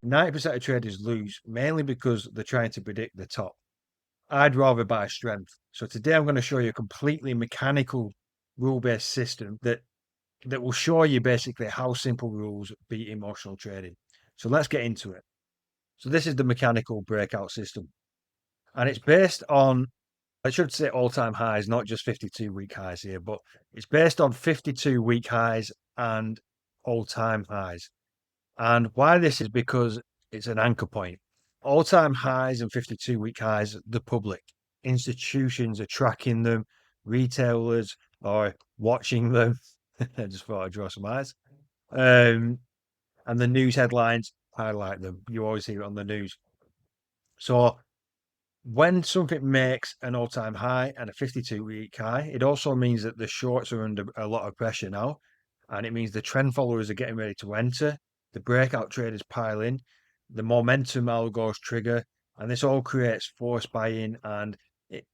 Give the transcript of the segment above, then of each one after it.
90% of traders lose mainly because they're trying to predict the top. I'd rather buy strength. So today I'm going to show you a completely mechanical rule-based system that will show you basically how simple rules beat emotional trading. So let's get into it. So this is the mechanical breakout system. And it's based on, I should say all-time highs, not just 52-week highs here, but it's based on 52-week highs and all-time highs. And why this is because it's an anchor point. All-time highs and 52-week highs, the public, institutions are tracking them, retailers are watching them. I just thought I'd draw some eyes. And the news headlines highlight them. You always hear it on the news. So when something makes an all-time high and a 52-week high, it also means that the shorts are under a lot of pressure now. And it means the trend followers are getting ready to enter. The breakout traders pile in. The momentum algos trigger. And this all creates force buying and it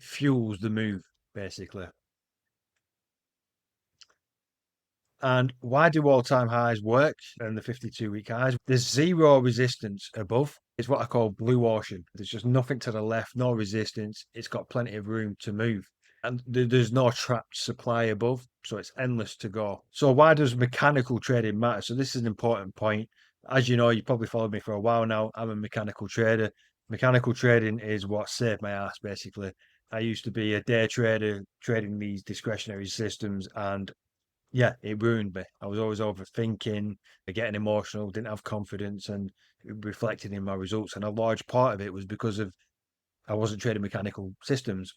fuels the move, basically. And why do all-time highs work and the 52-week highs? There's zero resistance above. It's what I call blue ocean. There's just nothing to the left, no resistance. It's got plenty of room to move. And there's no trapped supply above, so it's endless to go. So why does mechanical trading matter? So this is an important point. As you know, you probably followed me for a while now. I'm a mechanical trader. Mechanical trading is what saved my ass, basically. I used to be a day trader trading these discretionary systems, and yeah, it ruined me. I was always overthinking, getting emotional, didn't have confidence, and it reflected in my results. And a large part of it was because of I wasn't trading mechanical systems.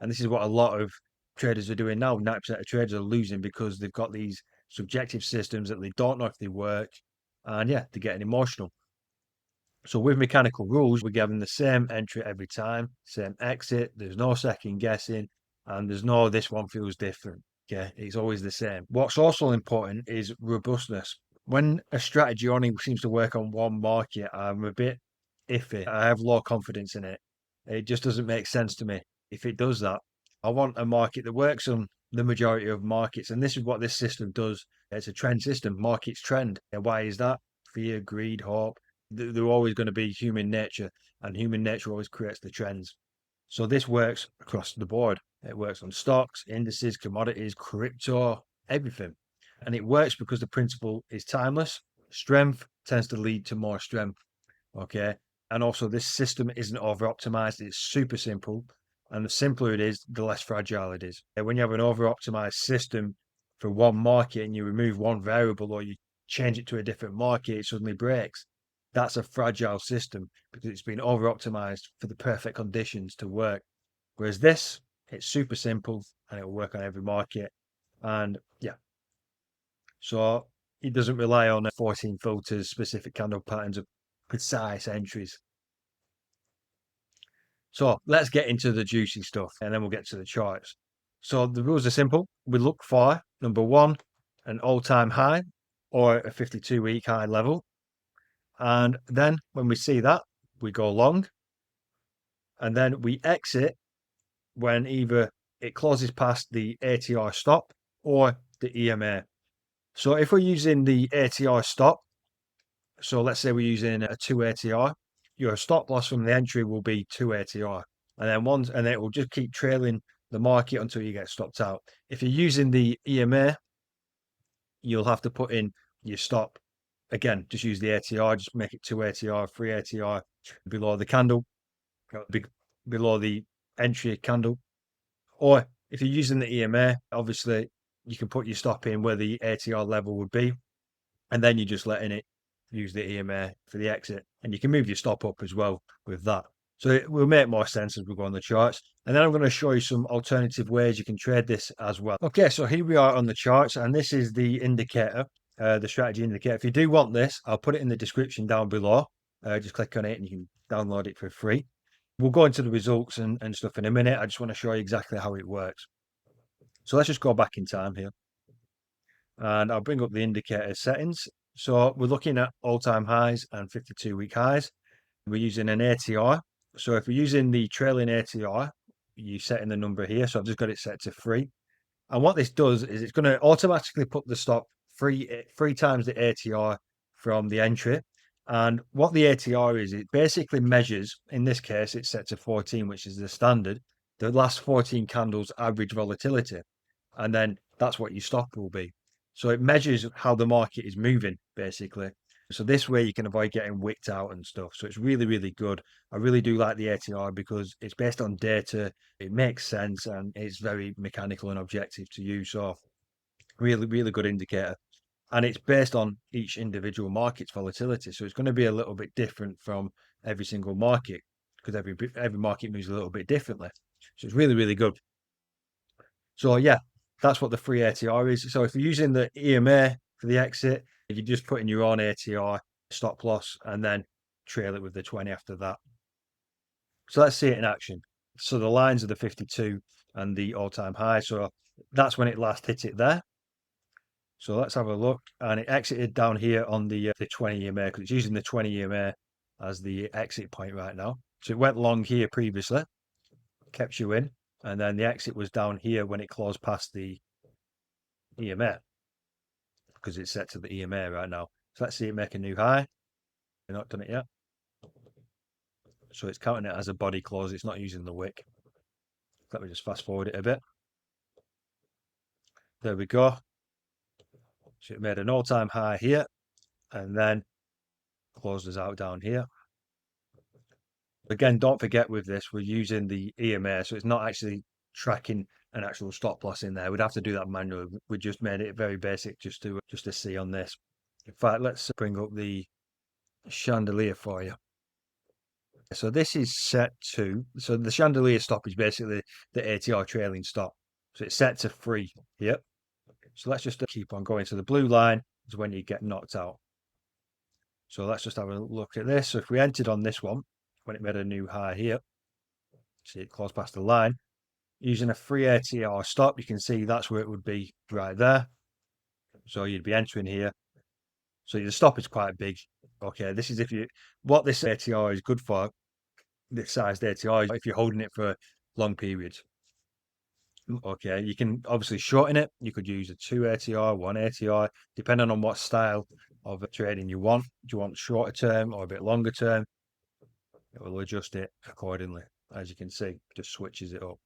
And this is what a lot of traders are doing now. 90% of traders are losing because they've got these subjective systems that they don't know if they work. And yeah, they're getting emotional. So with mechanical rules, we're given the same entry every time, same exit. There's no second guessing, and there's no this one feels different. Okay, it's always the same. What's also important is robustness. When a strategy only seems to work on one market, I'm a bit iffy. I have low confidence in it. It just doesn't make sense to me. If it does that, I want a market that works on the majority of markets. And this is what this system does. It's a trend system, markets trend. And why is that? Fear, greed, hope. They're always going to be human nature, and human nature always creates the trends. So this works across the board. It works on stocks, indices, commodities, crypto, everything. And it works because the principle is timeless. Strength tends to lead to more strength. Okay. And also, this system isn't over optimized. It's super simple. And the simpler it is, the less fragile it is. And when you have an over optimized system for one market and you remove one variable or you change it to a different market, it suddenly breaks. That's a fragile system because it's been over optimized for the perfect conditions to work. Whereas this, it's super simple and it will work on every market. And yeah, so it doesn't rely on 14 filters, specific candle patterns of precise entries. So let's get into the juicy stuff and then we'll get to the charts. So the rules are simple. We look for number one, an all-time high or a 52-week high level. And then when we see that, we go long and then we exit when either it closes past the ATR stop or the EMA. So if we're using the ATR stop, so let's say we're using a 2 ATR, your stop loss from the entry will be 2 ATR. And then it will just keep trailing the market until you get stopped out. If you're using the EMA, you'll have to put in your stop. Again, just use the ATR, just make it 2 ATR, 3 ATR below the candle, below the entry candle. Or if you're using the EMA, obviously you can put your stop in where the ATR level would be, and then you're just letting it use the EMA for the exit. And you can move your stop up as well with that. So it will make more sense as we go on the charts. And then I'm going to show you some alternative ways you can trade this as well. Okay, so here we are on the charts, and this is the indicator, the strategy indicator. If you do want this, I'll put it in the description down below. Just click on it and you can download it for free. We'll go into the results and stuff in a minute. I just want to show you exactly how it works. So let's just go back in time here. And I'll bring up the indicator settings. So we're looking at all-time highs and 52-week highs. We're using an ATR. So if we're using the trailing ATR, you set in the number here. So I've just got it set to 3. And what this does is it's going to automatically put the stop three times the ATR from the entry. And what the ATR is, it basically measures, in this case, it's set to 14, which is the standard, the last 14 candles average volatility. And then that's what your stop will be. So it measures how the market is moving, basically. So this way you can avoid getting wicked out and stuff. So it's really, really good. I really do like the ATR because it's based on data. It makes sense and it's very mechanical and objective to use. So really, really good indicator. And it's based on each individual market's volatility. So it's going to be a little bit different from every single market because every market moves a little bit differently. So it's really, really good. So yeah, that's what the free ATR is. So if you're using the EMA for the exit, you just put in your own ATR stop loss and then trail it with the 20 after that. So let's see it in action. So the lines are the 52 and the all-time high. So that's when it last hit it there. So let's have a look. And it exited down here on the 20 EMA because it's using the 20 EMA as the exit point right now. So it went long here previously, kept you in, and then the exit was down here when it closed past the EMA because it's set to the EMA right now. So let's see it make a new high. We've not done it yet. So it's counting it as a body close. It's not using the wick. Let me just fast forward it a bit. There we go. So it made an all-time high here and then closed us out down here. Again, don't forget with this, we're using the EMA, so it's not actually tracking an actual stop loss in there. We'd have to do that manually. We just made it very basic just to see on this. In fact, let's bring up the chandelier for you. So this is set to, so the chandelier stop is basically the ATR trailing stop. So it's set to 3 here. So let's just keep on going. So the blue line is when you get knocked out. So let's just have a look at this. So if we entered on this one, when it made a new high here, see it close past the line, using a free ATR stop, you can see that's where it would be right there. So you'd be entering here. So your stop is quite big. Okay, this is what this ATR is good for, this sized ATR, is if you're holding it for long periods. Okay, you can obviously shorten it. You could use a 2 ATR, 1 ATR, depending on what style of trading you want. Do you want shorter term or a bit longer term? It will adjust it accordingly. As you can see, just switches it up.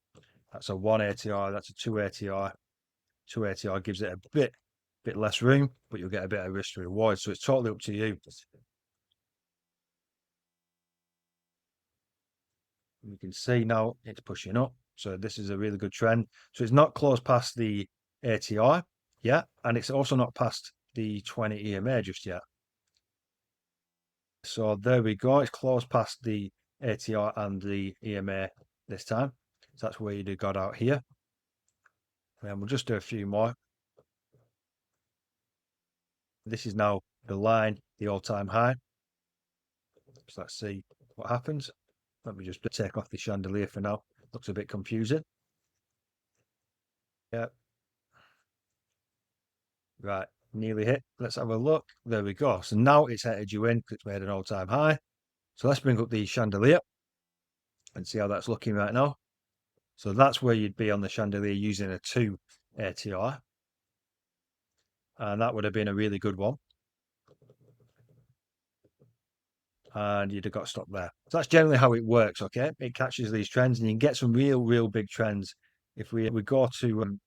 That's a 1 ATR, that's a 2 ATR. 2 ATR gives it a bit less room, but you'll get a bit of risk to reward. So it's totally up to you. You can see now it's pushing up. So this is a really good trend. So it's not close past the ATR yet, and it's also not past the 20 EMA just yet. So there we go. It's close past the ATR and the EMA this time. So that's where you'd have got out here. And we'll just do a few more. This is now the line, the all-time high. So let's see what happens. Let me just take off the chandelier for now. Looks a bit confusing. Yeah. Right, nearly hit. Let's have a look. There we go. So now it's headed you in because it's made an all-time high. So let's bring up the chandelier and see how that's looking right now. So that's where you'd be on the chandelier using a 2 ATR. And that would have been a really good one. And you'd have got stopped there. So that's generally how it works, okay? It catches these trends and you can get some real big trends. If we go to,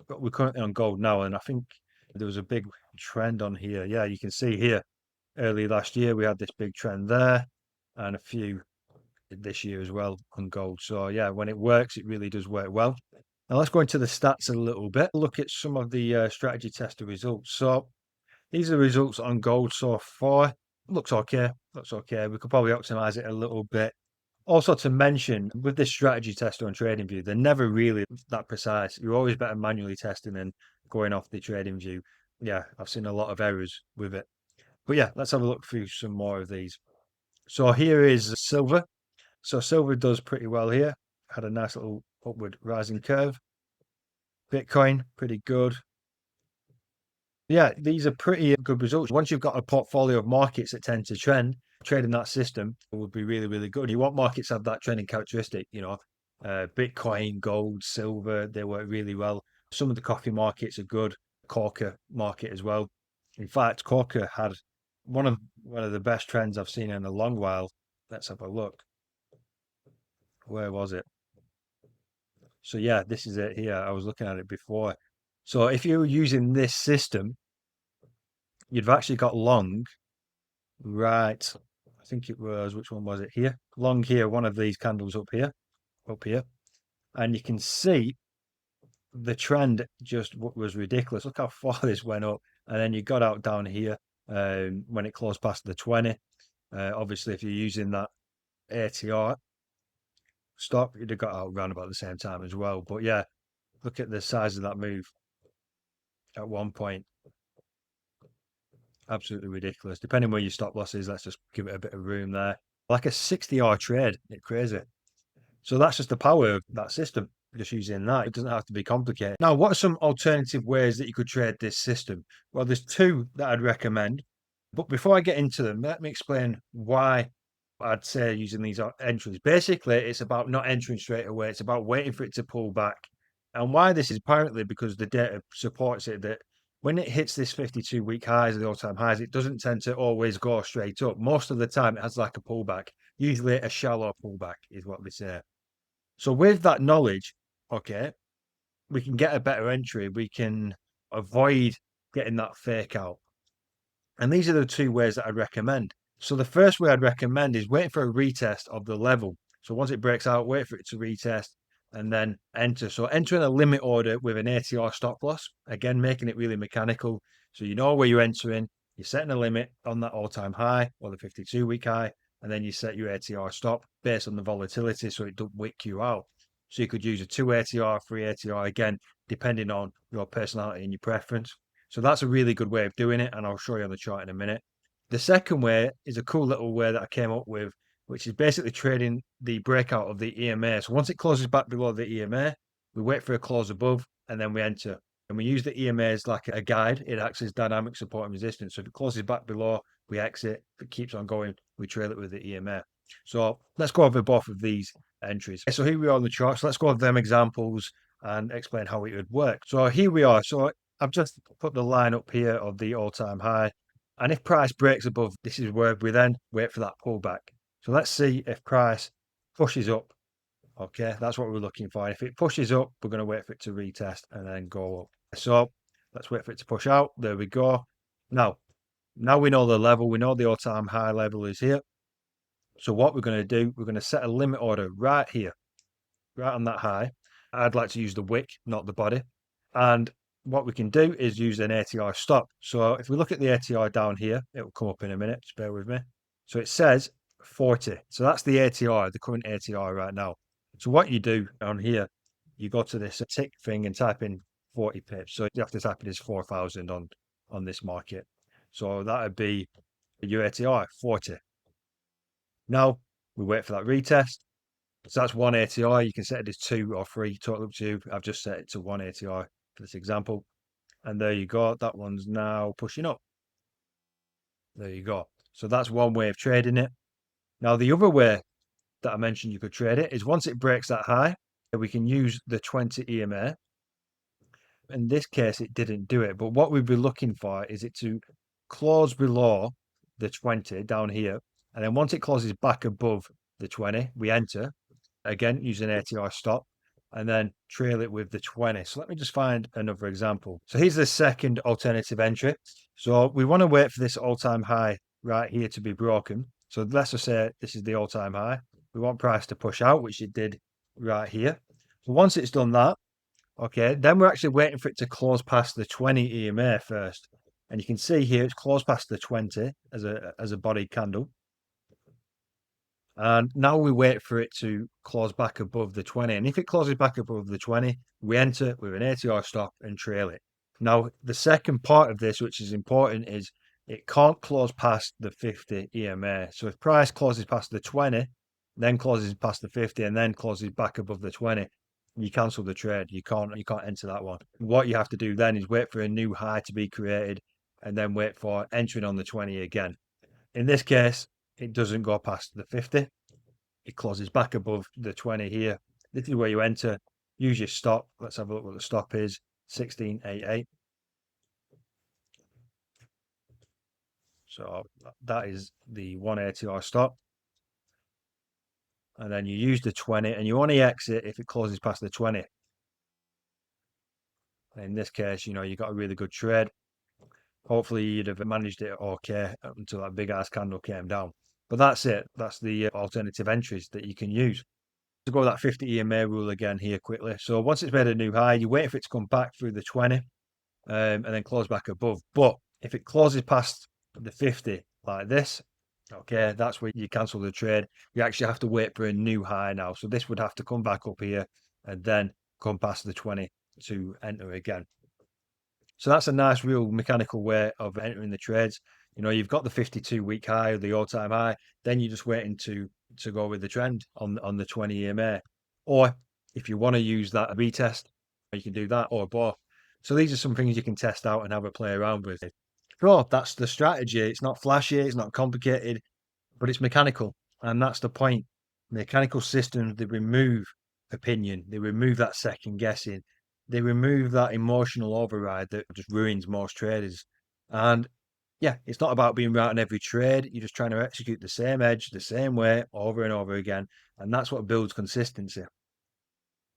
we're currently on gold now, and I think there was a big trend on here. Yeah, you can see here, early last year, we had this big trend there and a few this year as well on gold. So yeah, when it works, it really does work well. Now let's go into the stats a little bit. Look at some of the strategy tester results. So these are the results on gold so far. Looks okay. Looks okay. We could probably optimize it a little bit. Also to mention, with this strategy tester on TradingView, they're never really that precise. You're always better manually testing than going off the TradingView. Yeah, I've seen a lot of errors with it. But yeah, let's have a look through some more of these. So here is silver. So silver does pretty well here. Had a nice little upward rising curve. Bitcoin, pretty good. Yeah, these are pretty good results. Once you've got a portfolio of markets that tend to trend, trading that system would be really good. You want markets to have that trending characteristic, Bitcoin, gold, silver, they work really well. Some of the coffee markets are good. Corker market as well. In fact, Corker had one of the best trends I've seen in a long while. Let's have a look. Where was it? So yeah, this is it here. I was looking at it before. So if you were using this system, you'd have actually got long, right? I think it was, which one was it here? Long here, one of these candles up here. And you can see the trend just was ridiculous. Look how far this went up. And then you got out down here when it closed past the 20. Obviously, if you're using that ATR stop, you'd have got out around about the same time as well. But yeah, look at the size of that move at one point. Absolutely ridiculous. Depending where your stop loss is, let's just give it a bit of room there. Like a 60-hour trade. It's crazy. So that's just the power of that system. Just using that. It doesn't have to be complicated. Now, what are some alternative ways that you could trade this system? Well, there's two that I'd recommend. But before I get into them, let me explain why I'd say using these entries. Basically, it's about not entering straight away. It's about waiting for it to pull back. And why this is apparently because the data supports it that when it hits this 52-week highs or the all-time highs, it doesn't tend to always go straight up. Most of the time, it has like a pullback. Usually a shallow pullback is what they say. So with that knowledge, okay, we can get a better entry. We can avoid getting that fake out. And these are the two ways that I'd recommend. So the first way I'd recommend is waiting for a retest of the level. So once it breaks out, wait for it to retest and then enter. So entering a limit order with an ATR stop loss, again, making it really mechanical. So you know where you're entering, you're setting a limit on that all-time high or the 52-week high, and then you set your ATR stop based on the volatility so it don't wick you out. So you could use a 2 ATR, 3 ATR, again, depending on your personality and your preference. So that's a really good way of doing it, and I'll show you on the chart in a minute. The second way is a cool little way that I came up with, which is basically trading the breakout of the EMA. So once it closes back below the EMA, we wait for a close above, and then we enter. And we use the EMA as like a guide. It acts as dynamic support and resistance. So if it closes back below, we exit. If it keeps on going, we trail it with the EMA. So let's go over both of these entries. So here we are on the chart. So let's go over them examples and explain how it would work. So here we are. So I've just put the line up here of the all-time high. And if price breaks above, this is where we then wait for that pullback. So let's see if price pushes up. Okay, that's what we're looking for. If it pushes up, we're going to wait for it to retest and then go up. So let's wait for it to push out. There we go. Now we know the level. We know the all-time high level is here. So what we're going to do, we're going to set a limit order right here, right on that high. I'd like to use the wick, not the body. And what we can do is use an ATR stop. So if we look at the ATR down here, it will come up in a minute. Just bear with me. So it says 40. So that's the ATR, the current ATR right now. So what you do on here, you go to this tick thing and type in 40 pips. So you have to type it as 4,000 on this market. So that would be your ATR 40. Now we wait for that retest. So that's one ATR. You can set it as 2 or 3, totally up to you. I've just set it to one ATR for this example. And there you go. That one's now pushing up. There you go. So that's one way of trading it. Now, the other way that I mentioned you could trade it is once it breaks that high, we can use the 20 EMA. In this case, it didn't do it. But what we'd be looking for is it to close below the 20 down here. And then once it closes back above the 20, we enter. Again, using ATR stop. And then trail it with the 20. So let me just find another example. So here's the second alternative entry. So we want to wait for this all-time high right here to be broken. So let's just say this is the all-time high. We want price to push out, which it did right here. So once it's done that, okay, then we're actually waiting for it to close past the 20 EMA first. And you can see here it's closed past the 20 as a body candle. And now we wait for it to close back above the 20. And if it closes back above the 20, we enter with an ATR stop and trail it. Now, the second part of this, which is important, is it can't close past the 50 EMA. So if price closes past the 20, then closes past the 50, and then closes back above the 20, you cancel the trade. You can't enter that one. What you have to do then is wait for a new high to be created and then wait for entering on the 20 again. In this case, it doesn't go past the 50. It closes back above the 20 here. This is where you enter. Use your stop. Let's have a look what the stop is. 1688. So that is the 180 stop. And then you use the 20 and you only exit if it closes past the 20. In this case, you know, you got a really good trade. Hopefully you'd have managed it okay up until that big ass candle came down. But that's it. That's the alternative entries that you can use. To go with that 50 EMA rule again here quickly. So once it's made a new high, you wait for it to come back through the 20 and then close back above. But if it closes past the 50 like this, okay, that's where you cancel the trade. You actually have to wait for a new high now. So this would have to come back up here and then come past the 20 to enter again. So that's a nice, real mechanical way of entering the trades. You know, you've got the 52-week high or the all-time high, then you're just waiting to go with the trend on the 20 EMA. Or if you want to use that retest, you can do that or both. So these are some things you can test out and have a play around with. So that's the strategy. It's not flashy, it's not complicated, but it's mechanical. And that's the point. Mechanical systems, they remove opinion, they remove that second guessing, they remove that emotional override that just ruins most traders. And yeah, it's not about being right on every trade. You're just trying to execute the same edge the same way over and over again. And that's what builds consistency.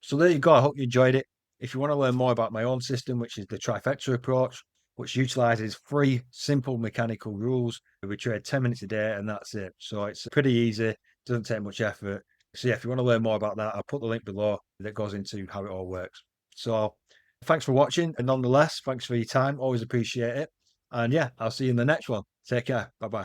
So there you go. I hope you enjoyed it. If you want to learn more about my own system, which is the trifecta approach, which utilizes three simple mechanical rules, we trade 10 minutes a day and that's it. So it's pretty easy, doesn't take much effort. So yeah, if you want to learn more about that, I'll put the link below that goes into how it all works. So thanks for watching. And nonetheless, thanks for your time. Always appreciate it. And yeah, I'll see you in the next one. Take care. Bye bye.